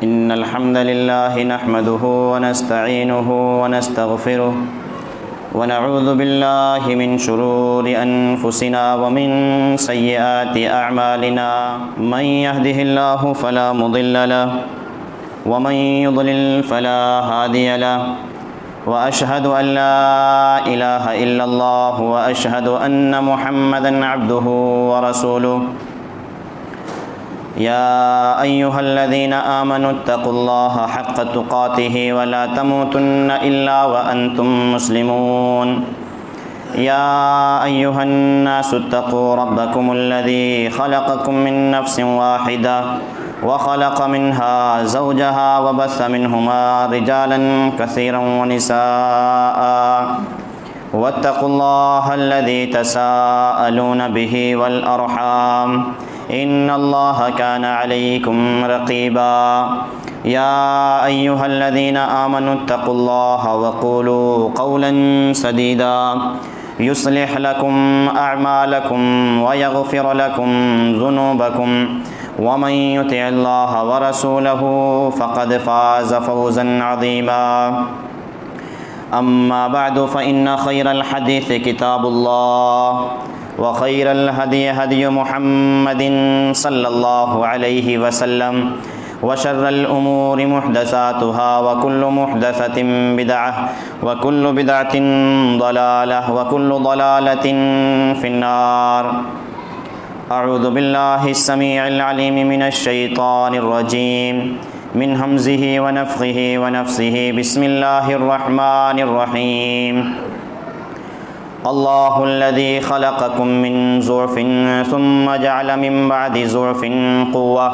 إن الحمد لله نحمده ونستعينه ونستغفره ونعوذ بالله من شرور أنفسنا ومن سيئات أعمالنا من يهده الله فلا مضل له ومن يضلل فلا هادي له وأشهد أن لا إله إلا الله وأشهد أن محمدًا عبده ورسوله يا أيها الذين آمنوا اتقوا الله حق تقاته ولا تموتن إلا وأنتم مسلمون يا أيها الناس اتقوا ربكم الذي خلقكم من نفس واحدة وخلق منها زوجها وبث منهما رجالا كثيرا ونساء واتقوا الله الذي تساءلون به والأرحام إن الله كان عليكم رقيبا يا أيها الذين آمنوا اتقوا الله وقولوا قولا سديدا يصلح لكم أعمالكم ويغفر لكم ذنوبكم ومن يطع الله ورسوله فقد فاز فوزا عظيما أما بعد فإن خير الحديث كتاب الله وخير الهدي هدي محمد صلى الله عليه وسلم وشر الأمور محدثاتها وكل محدثة بدعة وكل بدعة ضلالة وكل ضلالة في النار أعوذ بالله السميع العليم من الشيطان الرجيم من همزه ونفخه ونفسه بسم الله الرحمن الرحيم الله الذي خلقكم من ضعف ثم جعل من بعد ضعف قوة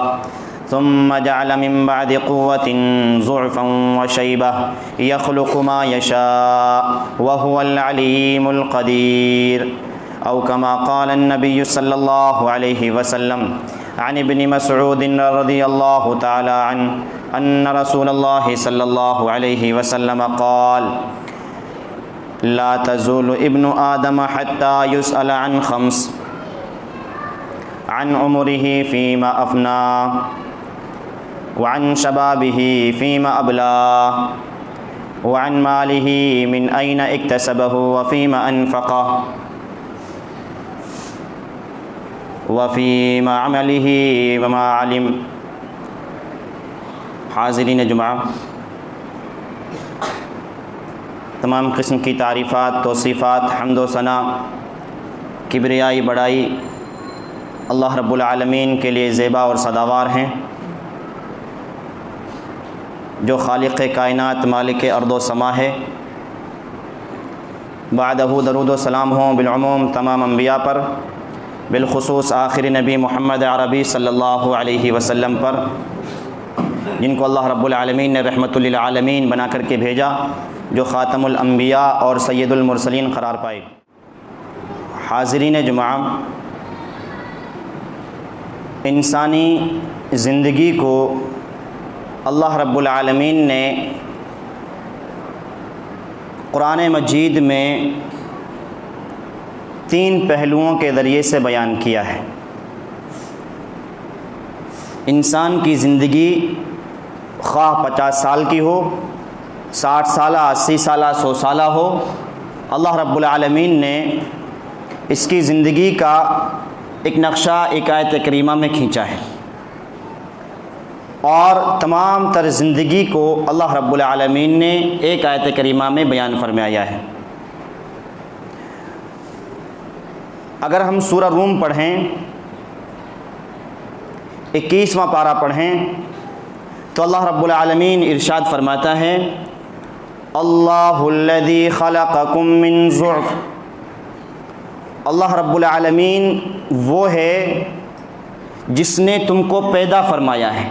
ثم جعل من بعد قوة ضعفا وشيبة يخلق ما يشاء وهو العليم القدير أو كما قال النبي صلى الله عليه وسلم عن ابن مسعود رضي الله تعالى عنه أن رسول الله صلى الله عليه وسلم قال لا تزول ابن آدم حتى يسأل عن خمس عن عمره فيما أفناه وعن شبابه فيما أبلاه وعن ماله من أين اكتسبه وفيما أنفقه وفيما عمله وما علم. حاضرین جمعہ، تمام قسم کی تعریفات، توصیفات، حمد و ثنا، کبریائی، بڑائی اللہ رب العالمین کے لیے زیبا اور سداوار ہیں، جو خالق کائنات، مالک ارض و سما ہے۔ بعدہ درود و سلام ہوں بالعموم تمام انبیاء پر، بالخصوص آخری نبی محمد عربی صلی اللہ علیہ وسلم پر، جن کو اللہ رب العالمین نے رحمت للعالمین بنا کر کے بھیجا، جو خاتم الانبیاء اور سید المرسلین قرار پائے۔ حاضرین جمعہ، انسانی زندگی کو اللہ رب العالمین نے قرآن مجید میں 3 پہلوؤں کے ذریعے سے بیان کیا ہے۔ انسان کی زندگی خواہ 50 سال کی ہو، 60 سالہ، 80 سالہ، 100 سالہ ہو، اللہ رب العالمین نے اس کی زندگی کا ایک نقشہ ایک آیت کریمہ میں کھینچا ہے، اور تمام تر زندگی کو اللہ رب العالمین نے ایک آیت کریمہ میں بیان فرمایا ہے۔ اگر ہم سورہ روم پڑھیں، 21واں پارہ پڑھیں، تو اللہ رب العالمین ارشاد فرماتا ہے اللہ الذی خلقکم من ضعف۔ اللہ رب العالمین وہ ہے جس نے تم کو پیدا فرمایا ہے۔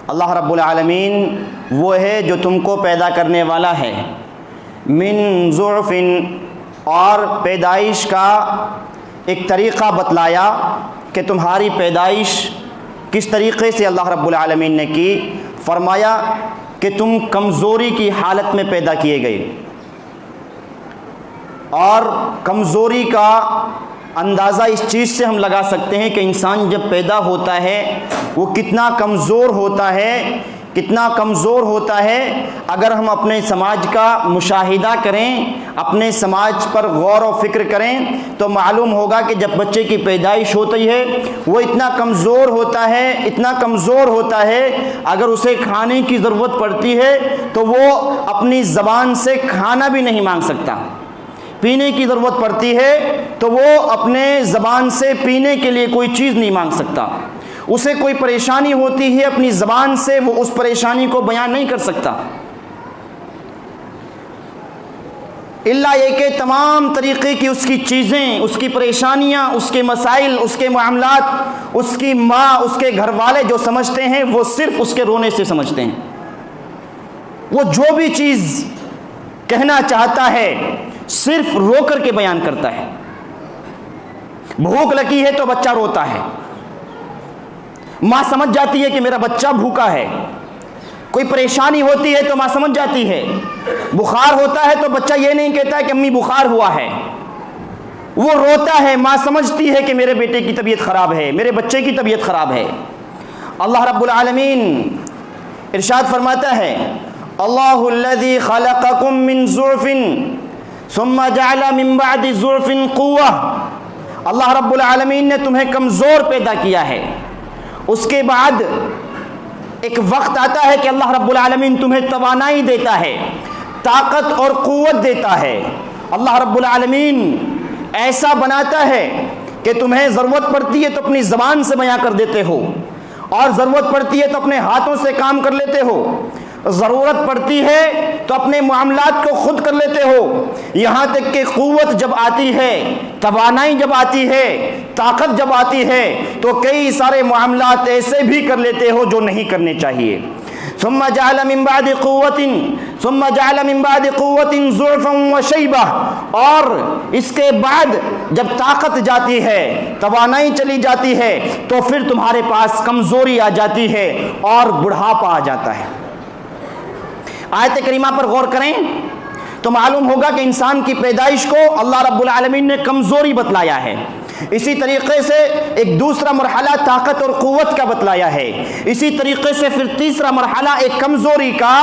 اللہ رب العالمین وہ ہے جو تم کو پیدا کرنے والا ہے۔ من ضعف، اور پیدائش کا ایک طریقہ بتلایا کہ تمہاری پیدائش کس طریقے سے اللہ رب العالمین نے کی۔ فرمایا کہ تم کمزوری کی حالت میں پیدا کیے گئے، اور کمزوری کا اندازہ اس چیز سے ہم لگا سکتے ہیں کہ انسان جب پیدا ہوتا ہے وہ کتنا کمزور ہوتا ہے، کتنا کمزور ہوتا ہے۔ اگر ہم اپنے سماج کا مشاہدہ کریں، اپنے سماج پر غور و فکر کریں تو معلوم ہوگا کہ جب بچے کی پیدائش ہوتی ہے وہ اتنا کمزور ہوتا ہے، اتنا کمزور ہوتا ہے، اگر اسے کھانے کی ضرورت پڑتی ہے تو وہ اپنی زبان سے کھانا بھی نہیں مانگ سکتا، پینے کی ضرورت پڑتی ہے تو وہ اپنے زبان سے پینے کے لیے کوئی چیز نہیں مانگ سکتا، اسے کوئی پریشانی ہوتی ہے اپنی زبان سے وہ اس پریشانی کو بیان نہیں کر سکتا، الا یہ کہ تمام طریقے کی اس کی چیزیں، اس کی پریشانیاں، اس کے مسائل، اس کے معاملات، اس کی ماں، اس کے گھر والے جو سمجھتے ہیں وہ صرف اس کے رونے سے سمجھتے ہیں۔ وہ جو بھی چیز کہنا چاہتا ہے صرف رو کر کے بیان کرتا ہے۔ بھوک لگی ہے تو بچہ روتا ہے، ماں سمجھ جاتی ہے کہ میرا بچہ بھوکا ہے، کوئی پریشانی ہوتی ہے تو ماں سمجھ جاتی ہے، بخار ہوتا ہے تو بچہ یہ نہیں کہتا ہے کہ امی بخار ہوا ہے، وہ روتا ہے، ماں سمجھتی ہے کہ میرے بیٹے کی طبیعت خراب ہے، میرے بچے کی طبیعت خراب ہے۔ اللہ رب العالمین ارشاد فرماتا ہے اللہ الذی خلقکم من ضعف ثم جعل من بعد ضعف قوة، اللہ رب العالمین نے تمہیں کمزور پیدا کیا ہے، اس کے بعد ایک وقت آتا ہے کہ اللہ رب العالمین تمہیں توانائی دیتا ہے، طاقت اور قوت دیتا ہے۔ اللہ رب العالمین ایسا بناتا ہے کہ تمہیں ضرورت پڑتی ہے تو اپنی زبان سے بیان کر دیتے ہو، اور ضرورت پڑتی ہے تو اپنے ہاتھوں سے کام کر لیتے ہو، ضرورت پڑتی ہے تو اپنے معاملات کو خود کر لیتے ہو، یہاں تک کہ قوت جب آتی ہے، توانائی جب آتی ہے، طاقت جب آتی ہے تو کئی سارے معاملات ایسے بھی کر لیتے ہو جو نہیں کرنے چاہیے۔ ثم جعل من بعد قوة ضعفا وشیبہ، اور اس کے بعد جب طاقت جاتی ہے، توانائی چلی جاتی ہے تو پھر تمہارے پاس کمزوری آ جاتی ہے اور بڑھاپا آ جاتا ہے۔ آیت کریمہ پر غور کریں تو معلوم ہوگا کہ انسان کی پیدائش کو اللہ رب العالمین نے کمزوری بتلایا ہے، اسی طریقے سے ایک دوسرا مرحلہ طاقت اور قوت کا بتلایا ہے، اسی طریقے سے پھر تیسرا مرحلہ ایک کمزوری کا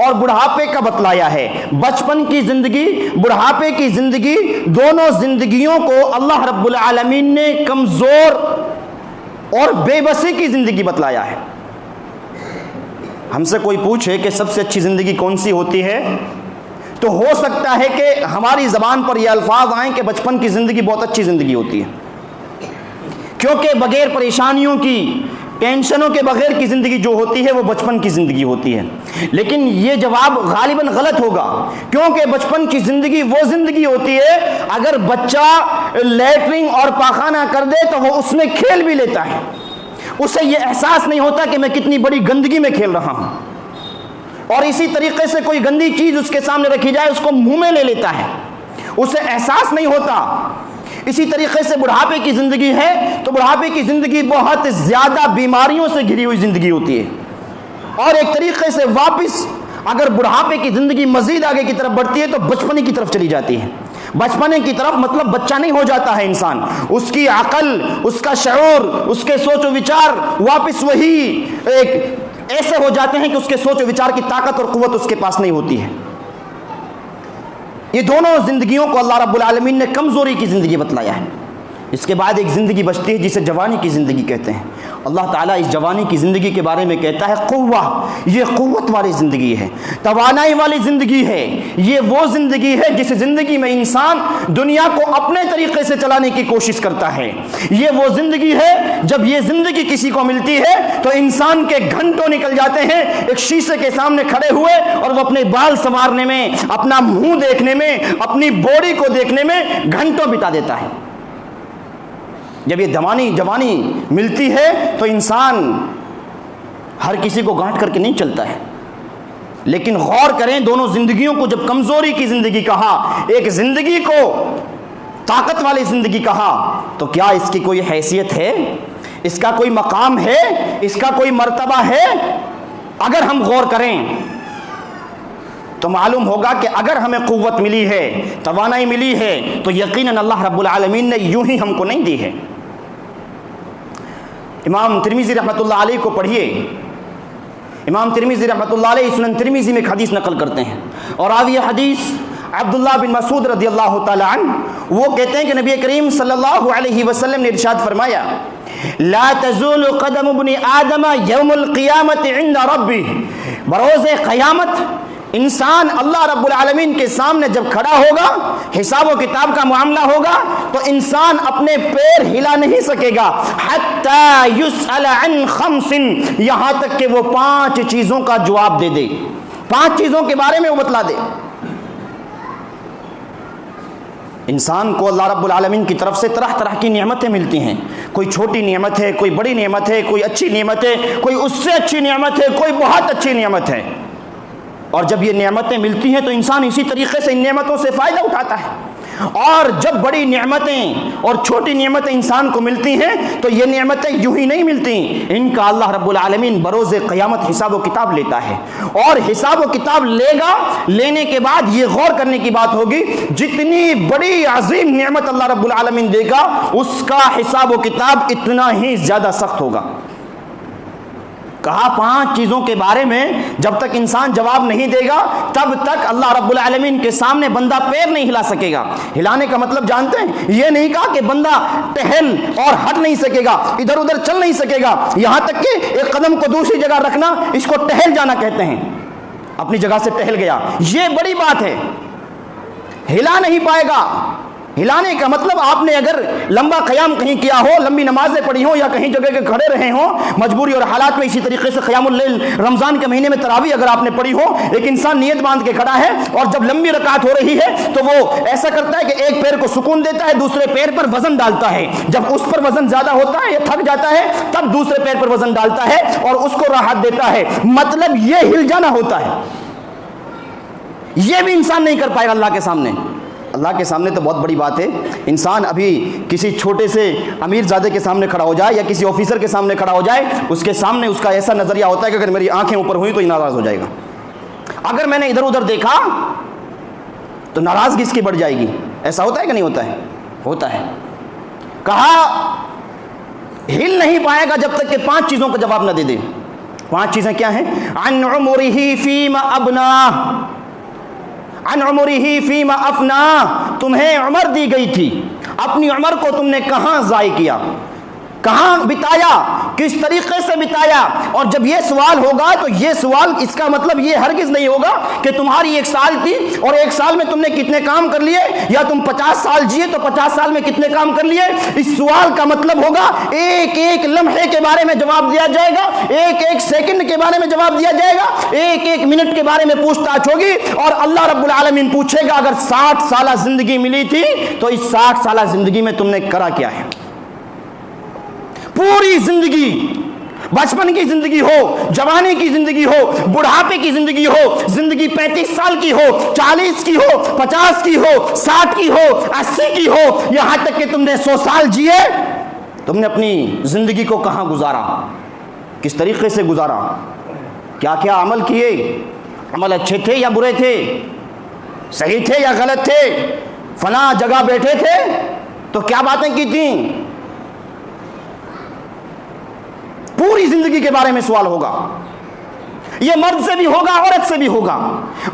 اور بڑھاپے کا بتلایا ہے۔ بچپن کی زندگی، بڑھاپے کی زندگی، دونوں زندگیوں کو اللہ رب العالمین نے کمزور اور بے بسی کی زندگی بتلایا ہے۔ ہم سے کوئی پوچھے کہ سب سے اچھی زندگی کون سی ہوتی ہے تو ہو سکتا ہے کہ ہماری زبان پر یہ الفاظ آئیں کہ بچپن کی زندگی بہت اچھی زندگی ہوتی ہے، کیونکہ بغیر پریشانیوں کی، ٹینشنوں کے بغیر کی زندگی جو ہوتی ہے وہ بچپن کی زندگی ہوتی ہے۔ لیکن یہ جواب غالباً غلط ہوگا، کیونکہ بچپن کی زندگی وہ زندگی ہوتی ہے اگر بچہ لیٹرنگ اور پاخانہ کر دے تو وہ اس میں کھیل بھی لیتا ہے، اسے یہ احساس نہیں ہوتا کہ میں کتنی بڑی گندگی میں کھیل رہا ہوں، اور اسی طریقے سے کوئی گندی چیز اس کے سامنے رکھی جائے اس کو منہ میں لے لیتا ہے، اسے احساس نہیں ہوتا۔ اسی طریقے سے بڑھاپے کی زندگی ہے تو بڑھاپے کی زندگی بہت زیادہ بیماریوں سے گھری ہوئی زندگی ہوتی ہے، اور ایک طریقے سے واپس اگر بڑھاپے کی زندگی مزید آگے کی طرف بڑھتی ہے تو بچپنے کی طرف چلی جاتی ہے۔ بچپنے کی طرف مطلب بچہ نہیں ہو جاتا ہے انسان، اس کی عقل، اس کا شعور، اس کے سوچ و وچار واپس وہی ایک ایسے ہو جاتے ہیں کہ اس کے سوچ و وچار کی طاقت اور قوت اس کے پاس نہیں ہوتی ہے۔ یہ دونوں زندگیوں کو اللہ رب العالمین نے کمزوری کی زندگی بتلایا ہے۔ اس کے بعد ایک زندگی بچتی ہے جسے جوانی کی زندگی کہتے ہیں۔ اللہ تعالیٰ اس جوانی کی زندگی کے بارے میں کہتا ہے قوہ، یہ قوت والی زندگی ہے، توانائی والی زندگی ہے، یہ وہ زندگی ہے جس زندگی میں انسان دنیا کو اپنے طریقے سے چلانے کی کوشش کرتا ہے۔ یہ وہ زندگی ہے جب یہ زندگی کسی کو ملتی ہے تو انسان کے گھنٹوں نکل جاتے ہیں ایک شیشے کے سامنے کھڑے ہوئے اور وہ اپنے بال سنوارنے میں، اپنا منہ دیکھنے میں، اپنی باڈی کو دیکھنے میں گھنٹوں بتا دیتا ہے۔ جب یہ جوانی ملتی ہے تو انسان ہر کسی کو گانٹ کر کے نہیں چلتا ہے، لیکن غور کریں دونوں زندگیوں کو جب کمزوری کی زندگی کہا، ایک زندگی کو طاقت والی زندگی کہا، تو کیا اس کی کوئی حیثیت ہے؟ اس کا کوئی مقام ہے؟ اس کا کوئی مرتبہ ہے؟ اگر ہم غور کریں تو معلوم ہوگا کہ اگر ہمیں قوت ملی ہے، توانائی ملی ہے، تو یقیناً اللہ رب العالمین نے یوں ہی ہم کو نہیں دی ہے۔ امام ترمذی رحمۃ اللہ علیہ کو پڑھیے، امام ترمذی رحمۃ اللہ علیہ سنن ترمذی میں ایک حدیث نقل کرتے ہیں، اور راوی حدیث عبداللہ بن مسعود رضی اللہ تعالی عنہ، وہ کہتے ہیں کہ نبی کریم صلی اللہ علیہ وسلم نے ارشاد فرمایا، لا تزول قدم ابن آدم یوم القیامت عند ربی، بروز قیامت انسان اللہ رب العالمین کے سامنے جب کھڑا ہوگا، حساب و کتاب کا معاملہ ہوگا، تو انسان اپنے پیر ہلا نہیں سکے گا، حتی یسأل عن خمس، یہاں تک کہ وہ 5 چیزوں کا جواب دے دے، 5 چیزوں کے بارے میں وہ بتلا دے۔ انسان کو اللہ رب العالمین کی طرف سے طرح طرح کی نعمتیں ملتی ہیں، کوئی چھوٹی نعمت ہے، کوئی بڑی نعمت ہے، کوئی اچھی نعمت ہے، کوئی اس سے اچھی نعمت ہے، کوئی بہت اچھی نعمت ہے، اور جب یہ نعمتیں ملتی ہیں تو انسان اسی طریقے سے ان نعمتوں سے فائدہ اٹھاتا ہے، اور جب بڑی نعمتیں اور چھوٹی نعمتیں انسان کو ملتی ہیں تو یہ نعمتیں یوں ہی نہیں ملتی، ان کا اللہ رب العالمین بروز قیامت حساب و کتاب لیتا ہے، اور حساب و کتاب لے گا، لینے کے بعد یہ غور کرنے کی بات ہوگی، جتنی بڑی عظیم نعمت اللہ رب العالمین دے گا اس کا حساب و کتاب اتنا ہی زیادہ سخت ہوگا۔ کہا 5 چیزوں کے بارے میں جب تک انسان جواب نہیں دے گا تب تک اللہ رب العالمین کے سامنے بندہ پیر نہیں ہلا سکے گا۔ ہلانے کا مطلب جانتے ہیں؟ یہ نہیں کہا کہ بندہ ٹہل اور ہٹ نہیں سکے گا، ادھر ادھر چل نہیں سکے گا، یہاں تک کہ ایک قدم کو دوسری جگہ رکھنا، اس کو ٹہل جانا کہتے ہیں، اپنی جگہ سے ٹہل گیا، یہ بڑی بات ہے، ہلا نہیں پائے گا۔ ہلانے کا مطلب آپ نے اگر لمبا قیام کہیں کیا ہو، لمبی نمازیں پڑھی ہوں، یا کہیں جگہ کے کھڑے رہے ہوں مجبوری اور حالات میں، اسی طریقے سے قیام اللیل رمضان کے مہینے میں تراویح اگر آپ نے پڑھی ہو، ایک انسان نیت باندھ کے کھڑا ہے اور جب لمبی رکعت ہو رہی ہے تو وہ ایسا کرتا ہے کہ ایک پیر کو سکون دیتا ہے، دوسرے پیر پر وزن ڈالتا ہے، جب اس پر وزن زیادہ ہوتا ہے یا تھک جاتا ہے تب دوسرے پیر پر وزن ڈالتا ہے اور اس کو راحت دیتا ہے، مطلب یہ ہل جانا ہوتا ہے۔ یہ بھی انسان نہیں کر پائے گا اللہ کے سامنے۔ اللہ کے سامنے تو بہت بڑی بات ہے، انسان ابھی کسی چھوٹے سے امیر زادے کے سامنے کھڑا ہو جائے یا کسی آفیسر کے سامنے کھڑا ہو جائے، اس کے سامنے اس کا ایسا نظریہ ہوتا ہے کہ اگر میری آنکھیں اوپر ہوئی تو یہ ناراض ہو جائے گا، اگر میں نے ادھر ادھر دیکھا تو ناراضگی اس کی بڑھ جائے گی۔ ایسا ہوتا ہے کہ نہیں ہوتا ہے؟ ہوتا ہے۔ کہا ہل نہیں پائے گا جب تک کہ 5 چیزوں کا جواب نہ دے دے۔ 5 چیزیں کیا ہیں؟ عن عمرہ فیما ابنا، عن عمرہ فیما افنا، تمہیں عمر دی گئی تھی، اپنی عمر کو تم نے کہاں ضائع کیا، کہاں بتایا، کس طریقے سے بتایا؟ اور جب یہ سوال ہوگا تو یہ سوال، اس کا مطلب یہ ہرگز نہیں ہوگا کہ تمہاری 1 سال تھی اور 1 سال میں تم نے کتنے کام کر لیے، یا تم 50 سال جیے تو 50 سال میں کتنے کام کر لیے۔ اس سوال کا مطلب ہوگا ایک ایک لمحے کے بارے میں جواب دیا جائے گا، ایک ایک سیکنڈ کے بارے میں جواب دیا جائے گا، ایک ایک منٹ کے بارے میں پوچھ تاچھ ہوگی، اور اللہ رب العالمین پوچھے گا اگر 60 سالہ زندگی ملی تھی تو اس 60 سالہ زندگی میں تم نے کرا کیا ہے؟ پوری زندگی، بچپن کی زندگی ہو، جوانی کی زندگی ہو، بڑھاپے کی زندگی ہو، زندگی 35 سال کی ہو، 40 کی ہو، 50 کی ہو، 60 کی ہو، 80 کی ہو، یہاں تک کہ تم نے 100 سال جیے، تم نے اپنی زندگی کو کہاں گزارا، کس طریقے سے گزارا، کیا کیا عمل کیے، عمل اچھے تھے یا برے تھے، صحیح تھے یا غلط تھے، فلاں جگہ بیٹھے تھے تو کیا باتیں کی تھیں۔ پوری زندگی کے بارے میں سوال ہوگا، یہ مرد سے بھی ہوگا، عورت سے بھی ہوگا،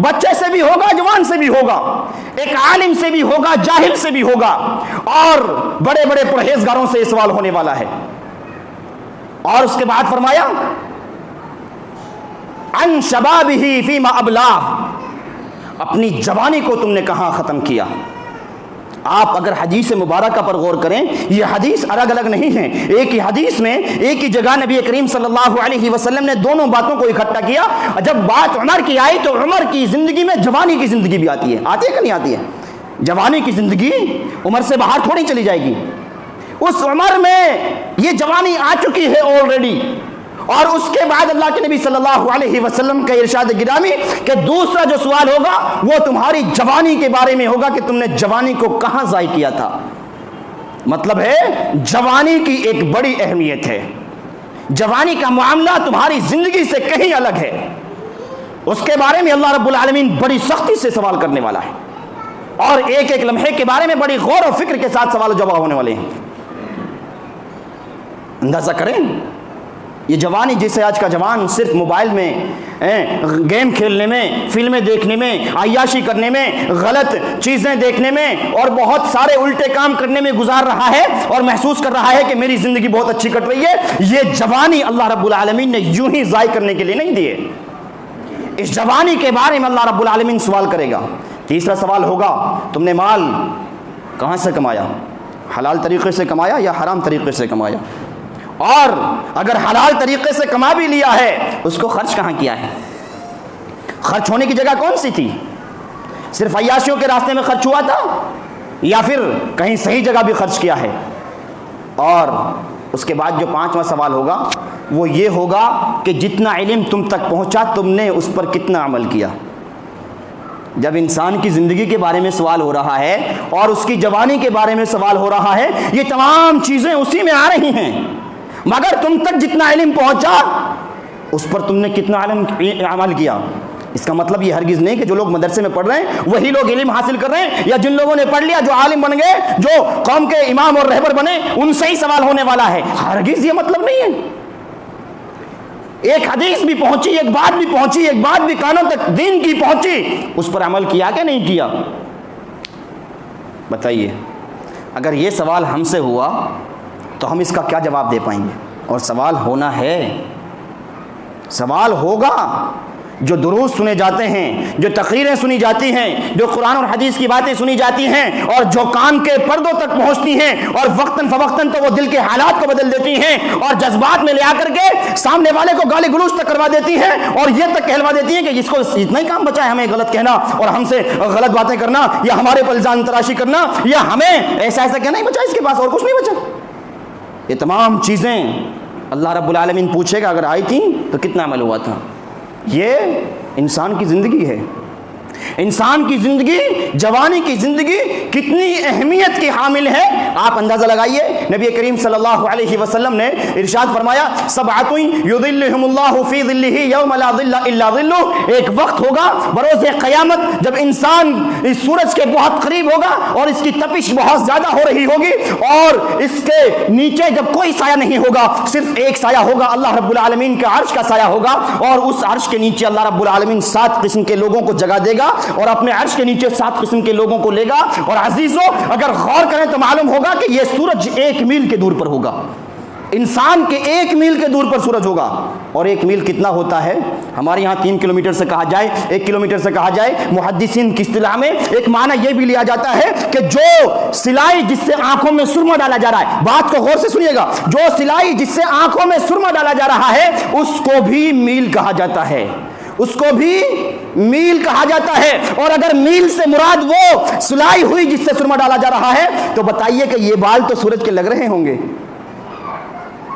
بچے سے بھی ہوگا، جوان سے بھی ہوگا، ایک عالم سے بھی ہوگا، جاہل سے بھی ہوگا، اور بڑے بڑے پرہیزگاروں سے یہ سوال ہونے والا ہے۔ اور اس کے بعد فرمایا عن شبابہ فیما ابلاہ، اپنی جوانی کو تم نے کہاں ختم کیا۔ آپ اگر حدیث مبارکہ پر غور کریں، یہ حدیث الگ الگ نہیں ہے، ایک ہی حدیث میں ایک ہی جگہ نبی کریم صلی اللہ علیہ وسلم نے دونوں باتوں کو اکٹھا کیا۔ جب بات عمر کی آئی تو عمر کی زندگی میں جوانی کی زندگی بھی آتی ہے کہ نہیں آتی ہے؟ جوانی کی زندگی عمر سے باہر تھوڑی چلی جائے گی، اس عمر میں یہ جوانی آ چکی ہے آلریڈی۔ اور اس کے بعد اللہ کے نبی صلی اللہ علیہ وسلم کا ارشاد گرامی کہ دوسرا جو سوال ہوگا وہ تمہاری جوانی کے بارے میں ہوگا کہ تم نے جوانی کو کہاں ضائع کیا تھا۔ مطلب ہے جوانی کی ایک بڑی اہمیت ہے، جوانی کا معاملہ تمہاری زندگی سے کہیں الگ ہے۔ اس کے بارے میں اللہ رب العالمین بڑی سختی سے سوال کرنے والا ہے، اور ایک ایک لمحے کے بارے میں بڑی غور و فکر کے ساتھ سوال و جواب ہونے والے ہیں۔ اندازہ کریں، یہ جوانی جسے آج کا جوان صرف موبائل میں گیم کھیلنے میں، فلمیں دیکھنے میں، عیاشی کرنے میں، غلط چیزیں دیکھنے میں اور بہت سارے الٹے کام کرنے میں گزار رہا ہے اور محسوس کر رہا ہے کہ میری زندگی بہت اچھی کٹ رہی ہے، یہ جوانی اللہ رب العالمین نے یوں ہی ضائع کرنے کے لیے نہیں دیے۔ اس جوانی کے بارے میں اللہ رب العالمین سوال کرے گا۔ تیسرا سوال ہوگا، تم نے مال کہاں سے کمایا؟ حلال طریقے سے کمایا یا حرام طریقے سے کمایا؟ اور اگر حلال طریقے سے کما بھی لیا ہے، اس کو خرچ کہاں کیا ہے؟ خرچ ہونے کی جگہ کون سی تھی؟ صرف عیاشیوں کے راستے میں خرچ ہوا تھا یا پھر کہیں صحیح جگہ بھی خرچ کیا ہے؟ اور اس کے بعد جو پانچواں سوال ہوگا وہ یہ ہوگا کہ جتنا علم تم تک پہنچا تم نے اس پر کتنا عمل کیا؟ جب انسان کی زندگی کے بارے میں سوال ہو رہا ہے اور اس کی جوانی کے بارے میں سوال ہو رہا ہے، یہ تمام چیزیں اسی میں آ رہی ہیں، مگر تم تک جتنا علم پہنچا اس پر تم نے کتنا عمل کیا؟ اس کا مطلب یہ ہرگز نہیں کہ جو لوگ مدرسے میں پڑھ رہے ہیں وہی لوگ علم حاصل کر رہے ہیں، یا جن لوگوں نے پڑھ لیا جو عالم بن گئے، جو قوم کے امام اور رہبر بنے، ان سے ہی سوال ہونے والا ہے۔ ہرگز یہ مطلب نہیں ہے۔ ایک حدیث بھی پہنچی، ایک بات بھی پہنچی، ایک بات بھی کانوں تک دین کی پہنچی، اس پر عمل کیا کہ نہیں کیا؟ بتائیے، اگر یہ سوال ہم سے ہوا تو ہم اس کا کیا جواب دے پائیں گے؟ اور سوال ہونا ہے، سوال ہوگا۔ جو دروس سنے جاتے ہیں، جو تقریریں سنی جاتی ہیں، جو قرآن اور حدیث کی باتیں سنی جاتی ہیں اور جو کان کے پردوں تک پہنچتی ہیں اور وقتاً فوقتاً تو وہ دل کے حالات کو بدل دیتی ہیں اور جذبات میں لے آ کر کے سامنے والے کو گالی گلوچ تک کروا دیتی ہیں اور یہ تک کہلوا دیتی ہیں کہ جس کو اتنا ہی کام بچا ہے ہمیں غلط کہنا اور ہم سے غلط باتیں کرنا یا ہمارے پر الزام تراشی کرنا یا ہمیں ایسا کہنا ہی بچا، اس کے پاس اور کچھ نہیں بچا۔ یہ تمام چیزیں اللہ رب العالمین پوچھے گا اگر آئی تھیں تو کتنا عمل ہوا تھا۔ یہ انسان کی زندگی ہے، انسان کی زندگی، جوانی کی زندگی کتنی اہمیت کی حامل ہے۔ آپ اندازہ لگائیے، نبی کریم صلی اللہ علیہ وسلم نے ارشاد فرمایا، سبعۃ یظلھم اللہ فی ظلہ یوم لا ظل الا ظلہ۔ ایک وقت ہوگا بروز قیامت جب انسان اس سورج کے بہت قریب ہوگا اور اس کی تپش بہت زیادہ ہو رہی ہوگی اور اس کے نیچے جب کوئی سایہ نہیں ہوگا، صرف ایک سایہ ہوگا، اللہ رب العالمین کے عرش کا سایہ ہوگا، اور اس عرش کے نیچے اللہ رب العالمین 7 قسم کے لوگوں کو جگہ دے گا اور اپنے عرش کے نیچے 7 قسم کے لوگوں کو لے گا۔ اور عزیزو، اگر غور کریں تو معلوم ہوگا کہ یہ سورج 1 میل کے دور پر ہوگا، انسان کے 1 میل کے دور پر سورج ہوگا۔ اور 1 میل کتنا ہوتا ہے؟ ہمارے یہاں 3 کلومیٹر سے کہا جائے، 1 کلومیٹر سے کہا جائے، محدثین کی اصطلاح میں ایک معنی یہ بھی لیا جاتا ہے کہ جو سلائی جس سے آنکھوں میں سرما ڈالا جا رہا ہے، بات کو غور سے سنیے گا، جو سلائی جس سے آنکھوں میں سرما ڈالا جا رہا ہے اس کو بھی میل کہا جاتا ہے، اس کو بھی میل کہا جاتا ہے۔ اور اگر میل سے مراد وہ سلائی ہوئی جس سے سرما ڈالا جا رہا ہے تو بتائیے کہ یہ بال تو سورج کے لگ رہے ہوں گے،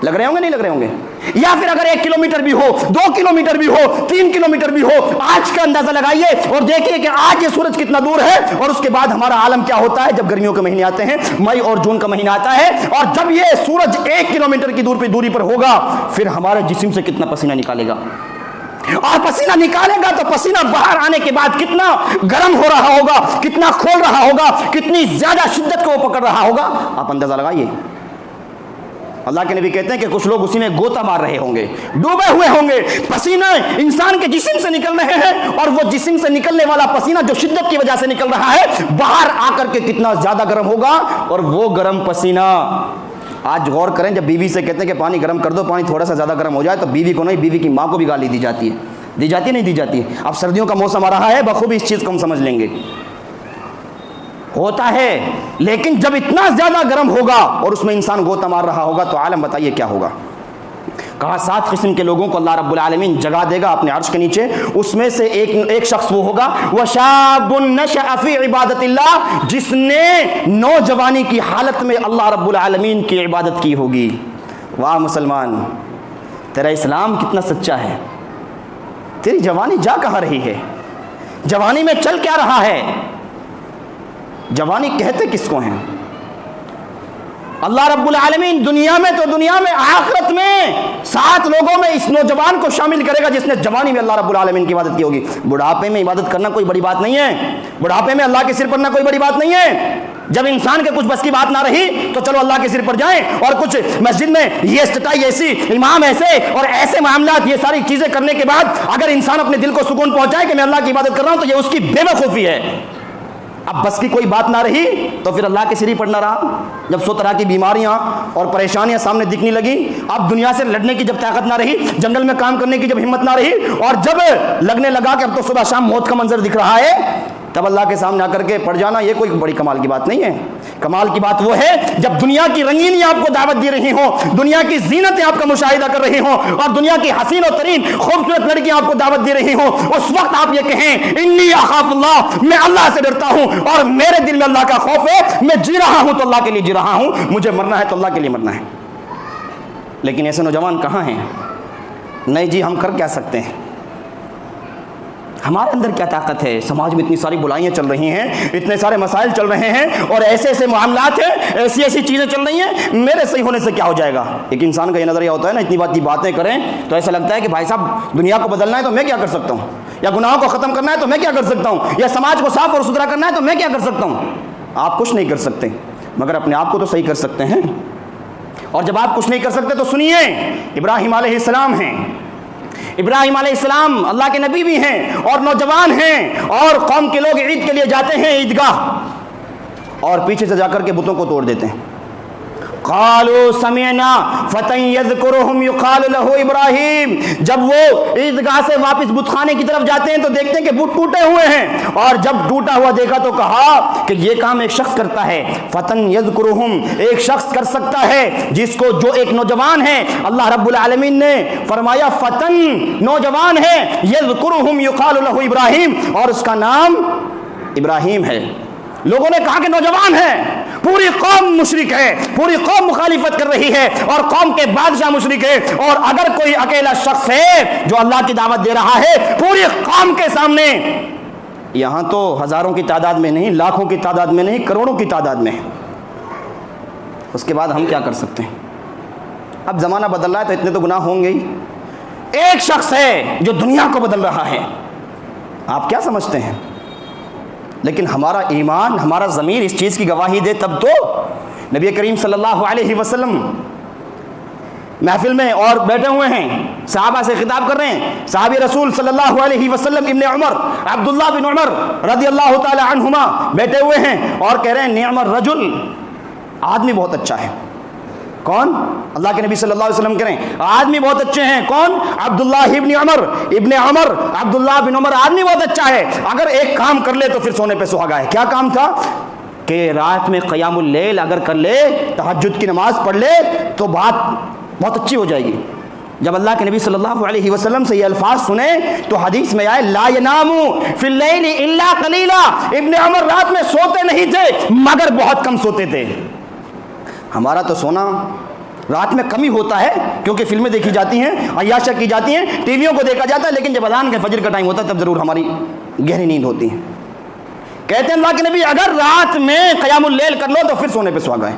لگ رہے ہوں گے نہیں لگ رہے ہوں گے؟ یا پھر اگر 1 کلومیٹر بھی ہو، 2 کلومیٹر بھی ہو، 3 کلومیٹر بھی ہو، آج کا اندازہ لگائیے اور دیکھیے کہ آج یہ سورج کتنا دور ہے۔ اور اس کے بعد ہمارا عالم کیا ہوتا ہے جب گرمیوں کے مہینے آتے ہیں، مئی اور جون کا مہینہ آتا ہے، اور جب یہ سورج 1 کلومیٹر کی دوری پر ہوگا، پھر ہمارے جسم سے کتنا پسینہ نکالے گا، اور پسینہ نکالے گا تو پسینہ باہر آنے کے بعد کتنا گرم ہو رہا ہوگا، کتنا کھول رہا ہوگا، کتنی زیادہ شدت کو وہ پکڑ رہا ہوگا، آپ اندازہ لگائیے۔ اللہ کے نبی کہتے ہیں کہ کچھ لوگ اسی میں گوتا مار رہے ہوں گے، ڈوبے ہوئے ہوں گے، پسینہ انسان کے جسم سے نکل رہے ہیں، اور وہ جسم سے نکلنے والا پسینہ جو شدت کی وجہ سے نکل رہا ہے باہر آ کر کے کتنا زیادہ گرم ہوگا، اور وہ گرم پسینہ، آج غور کریں جب بیوی سے کہتے ہیں کہ پانی گرم کر دو، پانی تھوڑا سا زیادہ گرم ہو جائے تو بیوی کو نہیں، بیوی کی ماں کو بھی گالی دی جاتی ہے، دی جاتی ہے نہیں دی جاتی ہے؟ اب سردیوں کا موسم آ رہا ہے، بخوبی اس چیز کو ہم سمجھ لیں گے، ہوتا ہے۔ لیکن جب اتنا زیادہ گرم ہوگا اور اس میں انسان گوتا مار رہا ہوگا تو عالم بتائیے کیا ہوگا۔ کہا 7 قسم کے لوگوں کو اللہ رب العالمین جگہ دے گا اپنے عرش کے نیچے، اس میں سے ایک شخص وہ ہوگا وَشَابٌ نَشَأَ فِي عِبَادَةِ اللَّهِ، جس نے نوجوانی کی حالت میں اللہ رب العالمین کی عبادت کی ہوگی۔ واہ مسلمان، تیرا اسلام کتنا سچا ہے، تیری جوانی جا کہاں رہی ہے، جوانی میں چل کیا رہا ہے، جوانی کہتے کس کو ہیں؟ اللہ رب العالمین دنیا میں آخرت میں 7 لوگوں میں اس نوجوان کو شامل کرے گا جس نے جوانی میں اللہ رب العالمین کی عبادت کی ہوگی۔ بڑھاپے میں عبادت کرنا کوئی بڑی بات نہیں ہے، بڑھاپے میں اللہ کے سر پڑنا کوئی بڑی بات نہیں ہے۔ جب انسان کے کچھ بس کی بات نہ رہی تو چلو اللہ کے سر پر جائیں، اور کچھ مسجد میں یہ سٹائی ایسی، امام ایسے اور ایسے معاملات، یہ ساری چیزیں کرنے کے بعد اگر انسان اپنے دل کو سکون پہنچائے کہ میں اللہ کی عبادت کر رہا ہوں تو یہ اس کی بے وقوفی ہے۔ اب بس کی کوئی بات نہ رہی تو پھر اللہ کے سر ہی پڑنا رہا۔ جب 100 طرح کی بیماریاں اور پریشانیاں سامنے دکھنے لگی، اب دنیا سے لڑنے کی جب طاقت نہ رہی، جنگل میں کام کرنے کی جب ہمت نہ رہی، اور جب لگنے لگا کہ اب تو صبح شام موت کا منظر دکھ رہا ہے، تب اللہ کے سامنے آ کر کے پڑ جانا یہ کوئی بڑی کمال کی بات نہیں ہے۔ کمال کی بات وہ ہے جب دنیا کی رنگینیاں آپ کو دعوت دے رہی ہوں، دنیا کی زینتیں آپ کا مشاہدہ کر رہی ہوں، اور دنیا کی حسین و ترین خوبصورت لڑکیاں آپ کو دعوت دے رہی ہوں، اس وقت آپ یہ کہیں انی اخاف اللہ، میں اللہ سے ڈرتا ہوں اور میرے دل میں اللہ کا خوف ہے، میں جی رہا ہوں تو اللہ کے لیے جی رہا ہوں، مجھے مرنا ہے تو اللہ کے لیے مرنا ہے۔ لیکن ایسے نوجوان کہاں ہیں؟ نہیں جی، ہم کر کیا سکتے ہیں؟ ہمارے اندر کیا طاقت ہے؟ سماج میں اتنی ساری برائیاں چل رہی ہیں، اتنے سارے مسائل چل رہے ہیں، اور ایسے ایسے معاملات ہیں، ایسی چیزیں چل رہی ہیں، میرے صحیح ہونے سے کیا ہو جائے گا؟ ایک انسان کا یہ نظریہ ہوتا ہے نا، اتنی باتیں کریں تو ایسا لگتا ہے کہ بھائی صاحب دنیا کو بدلنا ہے تو میں کیا کر سکتا ہوں، یا گناہوں کو ختم کرنا ہے تو میں کیا کر سکتا ہوں، یا سماج کو صاف اور ستھرا کرنا ہے تو میں کیا کر سکتا ہوں۔ آپ کچھ نہیں کر سکتے، مگر اپنے آپ کو تو صحیح کر سکتے ہیں۔ اور جب آپ کچھ نہیں کر سکتے تو سنیے، ابراہیم علیہ السلام ہیں، ابراہیم علیہ السلام اللہ کے نبی بھی ہیں اور نوجوان ہیں، اور قوم کے لوگ عید کے لیے جاتے ہیں عیدگاہ، اور پیچھے سے جا کر کے بتوں کو توڑ دیتے ہیں۔ قالوا سمعنا فتى يذكرهم يقال له ابراہیم، جب وہ عیدگاہ سے واپس بت خانے کی طرف جاتے ہیں تو دیکھتے ہیں کہ بت ٹوٹے ہوئے ہیں، اور جب ٹوٹا ہوا دیکھا تو کہا کہ یہ کام ایک شخص کرتا ہے، فتى يذكرهم، ایک شخص کر سکتا ہے، جس کو جو ایک نوجوان ہے، اللہ رب العالمین نے فرمایا فتى نوجوان ہے، يذكرهم يقال له ابراہیم، اور اس کا نام ابراہیم ہے۔ لوگوں نے کہا کہ نوجوان ہے، پوری قوم مشرک ہے، پوری قوم مخالفت کر رہی ہے، اور قوم کے بادشاہ مشرک ہے، اور اگر کوئی اکیلا شخص ہے جو اللہ کی دعوت دے رہا ہے پوری قوم کے سامنے، یہاں تو ہزاروں کی تعداد میں نہیں، لاکھوں کی تعداد میں نہیں، کروڑوں کی تعداد میں، اس کے بعد ہم کیا کر سکتے ہیں؟ اب زمانہ بدل رہا ہے تو اتنے تو گناہ ہوں گے ہی۔ ایک شخص ہے جو دنیا کو بدل رہا ہے، آپ کیا سمجھتے ہیں؟ لیکن ہمارا ایمان، ہمارا ضمیر اس چیز کی گواہی دے تب تو۔ نبی کریم صلی اللہ علیہ وسلم محفل میں اور بیٹھے ہوئے ہیں، صحابہ سے خطاب کر رہے ہیں، صحابی رسول صلی اللہ علیہ وسلم ابن عمر، عبداللہ بن عمر رضی اللہ تعالی عنہما بیٹھے ہوئے ہیں اور کہہ رہے ہیں نعم الرجل، آدمی بہت اچھا ہے۔ کون؟ اللہ کے نبی صلی اللہ علیہ وسلم کہہ رہے ہیں آدمی بہت اچھے ہیں۔ کون؟ عبداللہ ابن عمر، عبداللہ بن عمر، آدمی بہت اچھا ہے، اگر ایک کام کر لے تو پھر سونے پہ سہاگا ہے۔ کیا کام تھا؟ کہ رات میں قیام اللیل اگر کر لے، تہجد کی نماز پڑھ لے تو بات بہت اچھی ہو جائے گی۔ جب اللہ کے نبی صلی اللہ علیہ وسلم سے یہ الفاظ سنے تو حدیث میں آئے لا ینام فی اللیل الا قلیلا، ابن عمر رات میں سوتے نہیں تھے مگر بہت کم سوتے تھے۔ ہمارا تو سونا رات میں کم ہی ہوتا ہے، کیونکہ فلمیں دیکھی جاتی ہیں، عیاشہ کی جاتی ہیں، ٹی ویوں کو دیکھا جاتا ہے، لیکن جب اذان کے فجر کا ٹائم ہوتا ہے تب ضرور ہماری گہری نیند ہوتی ہے۔ کہتے ہیں اللہ کے نبی اگر رات میں قیام اللیل کر لو تو پھر سونے پہ سہاگا ہے،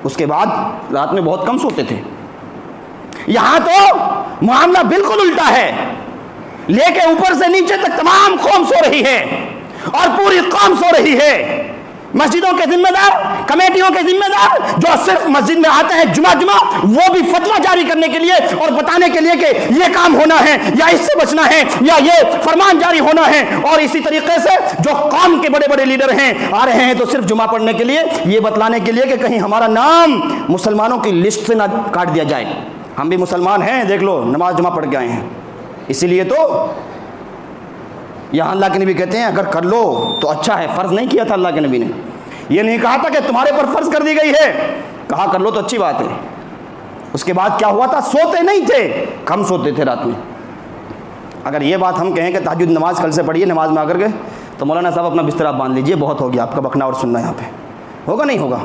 اس کے بعد رات میں بہت کم سوتے تھے۔ یہاں تو معاملہ بالکل الٹا ہے، لے کے اوپر سے نیچے تک تمام قوم سو رہی ہے، اور پوری قوم سو رہی ہے۔ مسجدوں کے ذمہ دار، کمیٹیوں کے ذمہ دار جو صرف مسجد میں آتے ہیں جمعہ وہ بھی فتویٰ جاری کرنے کے لیے اور بتانے کے لیے کہ یہ کام ہونا ہے یا اس سے بچنا ہے یا یہ فرمان جاری ہونا ہے، اور اسی طریقے سے جو قوم کے بڑے بڑے لیڈر ہیں آ رہے ہیں تو صرف جمعہ پڑھنے کے لیے، یہ بتلانے کے لیے کہ کہیں ہمارا نام مسلمانوں کی لسٹ سے نہ کاٹ دیا جائے، ہم بھی مسلمان ہیں، دیکھ لو نماز جمعہ پڑھ کے آئے ہیں۔ اسی لیے تو یہاں اللہ کے نبی کہتے ہیں اگر کر لو تو اچھا ہے۔ فرض نہیں کیا تھا اللہ کے نبی نے، یہ نہیں کہا تھا کہ تمہارے پر فرض کر دی گئی ہے، کہا کر لو تو اچھی بات ہے۔ اس کے بعد کیا ہوا تھا؟ سوتے نہیں تھے، کم سوتے تھے رات میں۔ اگر یہ بات ہم کہیں کہ تہجد نماز کل سے پڑھیے نماز میں آ کر کے، تو مولانا صاحب اپنا بستر آپ باندھ لیجئے، بہت ہو گیا آپ کا بکنا اور سننا، یہاں پہ ہوگا نہیں ہوگا۔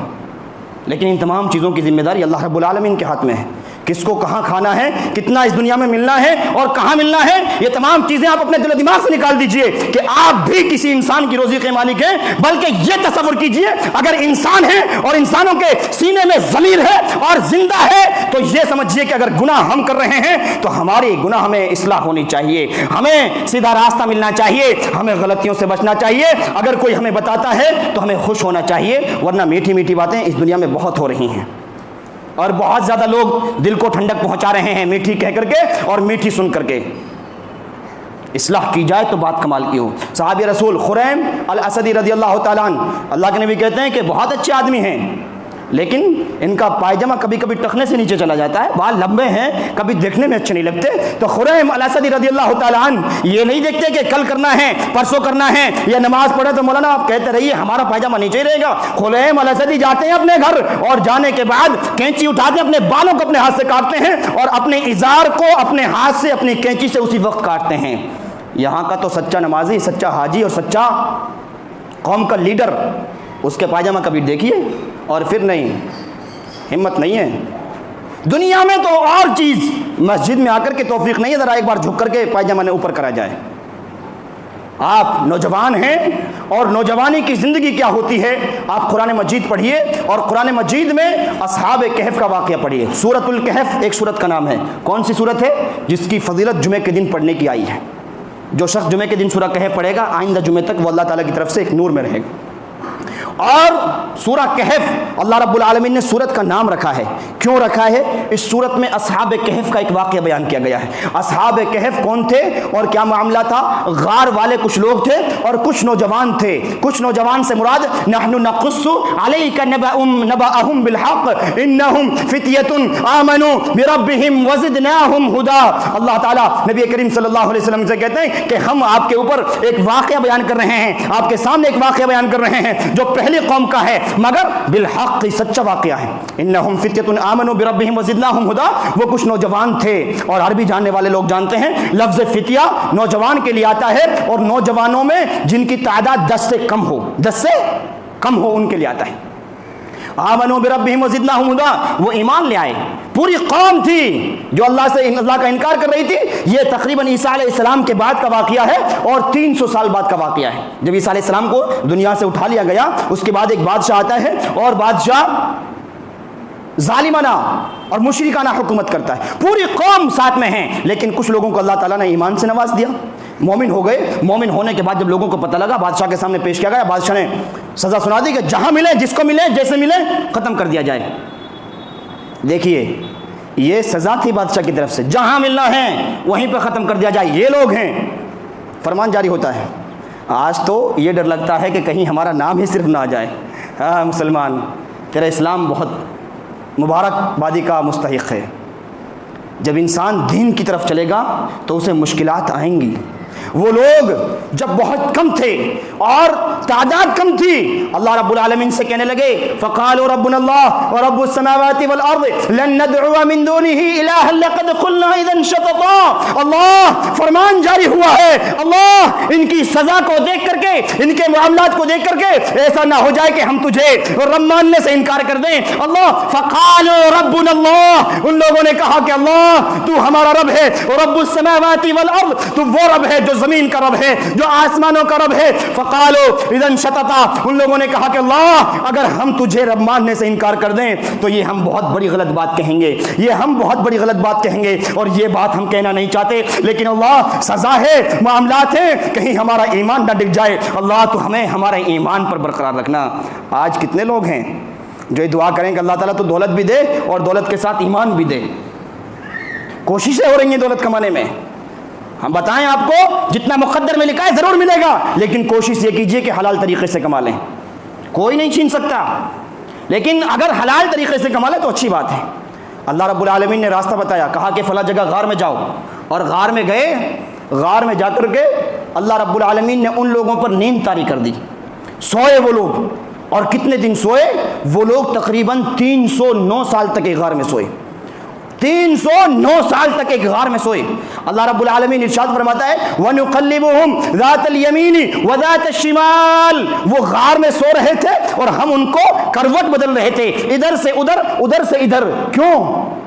لیکن ان تمام چیزوں کی ذمہ داری اللہ رب العالمین کے ہاتھ میں ہے کہ کس کو کہاں کھانا ہے، کتنا اس دنیا میں ملنا ہے اور کہاں ملنا ہے، یہ تمام چیزیں آپ اپنے دل و دماغ سے نکال دیجئے کہ آپ بھی کسی انسان کی روزی کے مالک ہیں۔ بلکہ یہ تصور کیجئے اگر انسان ہے اور انسانوں کے سینے میں ضمیر ہے اور زندہ ہے تو یہ سمجھیے کہ اگر گناہ ہم کر رہے ہیں تو ہماری گناہ میں اصلاح ہونی چاہیے، ہمیں سیدھا راستہ ملنا چاہیے، ہمیں غلطیوں سے بچنا چاہیے۔ اگر کوئی ہمیں بتاتا ہے تو ہمیں خوش ہونا چاہیے، ورنہ میٹھی میٹھی باتیں اس دنیا میں بہت ہو رہی ہیں اور بہت زیادہ لوگ دل کو ٹھنڈک پہنچا رہے ہیں میٹھی کہہ کر کے اور میٹھی سن کر کے۔ اصلاح کی جائے تو بات کمال کی ہو۔ صحابی رسول خریم الاسدی رضی اللہ تعالیٰ عنہ، اللہ کے نبی کہتے ہیں کہ بہت اچھے آدمی ہیں، لیکن ان کا پائجامہ کبھی کبھی ٹخنے سے نیچے چلا جاتا ہے، بال لمبے ہیں، کبھی دیکھنے میں اچھے نہیں لگتے۔ تو خریم الاسدی رضی اللہ تعالیٰ عنہ یہ نہیں دیکھتے کہ کل کرنا ہے، پرسوں کرنا ہے، یا نماز پڑھے تو مولانا آپ کہتے رہیے ہمارا پائجامہ نیچے ہی رہے گا۔ خریم الاسدی جاتے ہیں اپنے گھر اور جانے کے بعد کینچی اٹھاتے ہیں، اپنے بالوں کو اپنے ہاتھ سے کاٹتے ہیں اور اپنے ازار کو اپنے ہاتھ سے اپنی کینچی سے اسی وقت کاٹتے ہیں۔ یہاں کا تو سچا نمازی، سچا حاجی اور سچا قوم کا لیڈر، اس کے پائجامہ کبھی دیکھیے اور پھر نہیں، ہمت نہیں ہے۔ دنیا میں تو اور چیز، مسجد میں آ کر کے توفیق نہیں ہے ذرا ایک بار جھک کر کے پائجامہ نے اوپر کرا جائے۔ آپ نوجوان ہیں اور نوجوانی کی زندگی کیا ہوتی ہے، آپ قرآن مجید پڑھیے اور قرآن مجید میں اصحاب کہف کا واقعہ پڑھیے۔ سورۃ الکہف ایک سورت کا نام ہے۔ کون سی سورت ہے؟ جس کی فضیلت جمعے کے دن پڑھنے کی آئی ہے۔ جو شخص جمعے کے دن سورہ کہف پڑھے گا آئندہ جمعے تک وہ اللہ تعالیٰ کی طرف سے ایک نور میں رہے گا۔ اور سورہ کہف اللہ رب العالمین نے سورت کا نام رکھا ہے، کیوں رکھا ہے؟ اس سورت میں اصحاب کہف کا ایک واقعہ بیان کیا گیا ہے۔ اصحاب کہف کون تھے اور کیا معاملہ تھا؟ غار والے کچھ لوگ تھے اور کچھ نوجوان تھے۔ کچھ نوجوان سے مراد نحن نقص علیک نبأہم بالحق انہم فتیۃ آمنوا بربہم وزدناہم ہدی۔ اللہ تعالیٰ نبی کریم صلی اللہ علیہ وسلم سے کہتے ہیں کہ ہم آپ کے اوپر ایک واقعہ بیان کر رہے ہیں، آپ کے سامنے ایک واقعہ بیان کر رہے ہیں جو پہلی قوم کا ہے مگر بالحق سچا واقعہ ہے۔ انہم فتیۃ آمنوا بربہم وزدناہم ہدی، وہ کچھ نوجوان تھے، اور عربی جاننے والے لوگ جانتے ہیں لفظ فتیہ نوجوان کے لیے آتا ہے اور نوجوانوں میں جن کی تعداد 10 سے کم ہو ان کے لیے آتا ہے۔ آمنوا بربہم وزدناہم ہدی، وہ ایمان لے آئے۔ پوری قوم تھی جو اللہ کا انکار کر رہی تھی۔ یہ تقریباً عیسیٰ علیہ السلام کے بعد کا واقعہ ہے اور 300 سال بعد کا واقعہ ہے۔ جب عیسیٰ علیہ السلام کو دنیا سے اٹھا لیا گیا اس کے بعد ایک بادشاہ آتا ہے اور بادشاہ ظالمانہ اور مشرکانہ حکومت کرتا ہے۔ پوری قوم ساتھ میں ہیں لیکن کچھ لوگوں کو اللہ تعالیٰ نے ایمان سے نواز دیا، مومن ہو گئے۔ مومن ہونے کے بعد جب لوگوں کو پتہ لگا بادشاہ کے سامنے پیش کیا گیا، بادشاہ نے سزا سنا دی کہ جہاں ملے جس کو ملے جیسے ملے ختم کر دیا جائے۔ دیکھیے یہ سزا تھی بادشاہ کی طرف سے، جہاں ملنا ہے وہیں پہ ختم کر دیا جائے، یہ لوگ ہیں۔ فرمان جاری ہوتا ہے۔ آج تو یہ ڈر لگتا ہے کہ کہیں ہمارا نام ہی صرف نہ آ جائے، ہاں مسلمان تیرا اسلام بہت مبارک بادی کا مستحق ہے۔ جب انسان دین کی طرف چلے گا تو اسے مشکلات آئیں گی۔ وہ لوگ جب بہت کم تھے اور تعداد کم تھی، اللہ رب العالمین سے کہنے لگے فقالوا ربنا اللہ ورب السماوات والارض لن ندعو من دونه الها لقد قلنا اذا شططا۔ اللہ فرمان جاری ہوا ہے، اللہ ان کی سزا کو دیکھ کر کے، ان کے معاملات کو دیکھ کر کے ایسا نہ ہو جائے کہ ہم تجھے رب ماننے سے انکار کر دیں۔ اللہ فقالوا ربنا اللہ، ان لوگوں نے کہا کہ اللہ تو ہمارا رب ہے، رب السماوات والارض، تو وہ رب ہے جو زمین کا رب ہے، جو آسمانوں کا رب ہے۔ فقالوا اذا شططا، ان لوگوں نے کہا کہ اللہ اگر ہم تجھے رب ماننے سے انکار کر دیں تو یہ ہم بہت بڑی غلط بات کہیں گے، یہ ہم بہت بڑی غلط بات کہیں گے، اور یہ بات ہم کہنا نہیں چاہتے، لیکن اللہ سزا ہے، معاملات ہیں، کہیں ہمارا ایمان نہ ڈگ جائے، اللہ تو ہمیں ہمارے ایمان پر برقرار رکھنا۔ آج کتنے لوگ ہیں جو یہ دعا کریں کہ اللہ تعالیٰ تو دولت بھی دے اور دولت کے ساتھ ایمان بھی دے۔ کوششیں ہو رہی ہیں دولت کمانے میں، ہم بتائیں آپ کو جتنا مقدر میں لکھا ہے ضرور ملے گا، لیکن کوشش یہ کیجئے کہ حلال طریقے سے کما لیں، کوئی نہیں چھین سکتا، لیکن اگر حلال طریقے سے کما لیں تو اچھی بات ہے۔ اللہ رب العالمین نے راستہ بتایا، کہا کہ فلاں جگہ غار میں جاؤ، اور غار میں گئے، غار میں جا کر کے اللہ رب العالمین نے ان لوگوں پر نیند طاری کر دی، سوئے وہ لوگ، اور کتنے دن سوئے وہ لوگ؟ تقریباً 309 سال تک ایک غار میں سوئے، 309 سال تک ایک غار میں سوئے۔ اللہ رب العالمین ارشاد فرماتا ہے وَنُقَلِّبُهُمْ ذَاتَ الْيَمِينِ وَذَاتَ الشِّمَالِ، وہ غار میں سو رہے تھے اور ہم ان کو کروٹ بدل رہے تھے، ادھر سے ادھر، ادھر سے ادھر۔ کیوں؟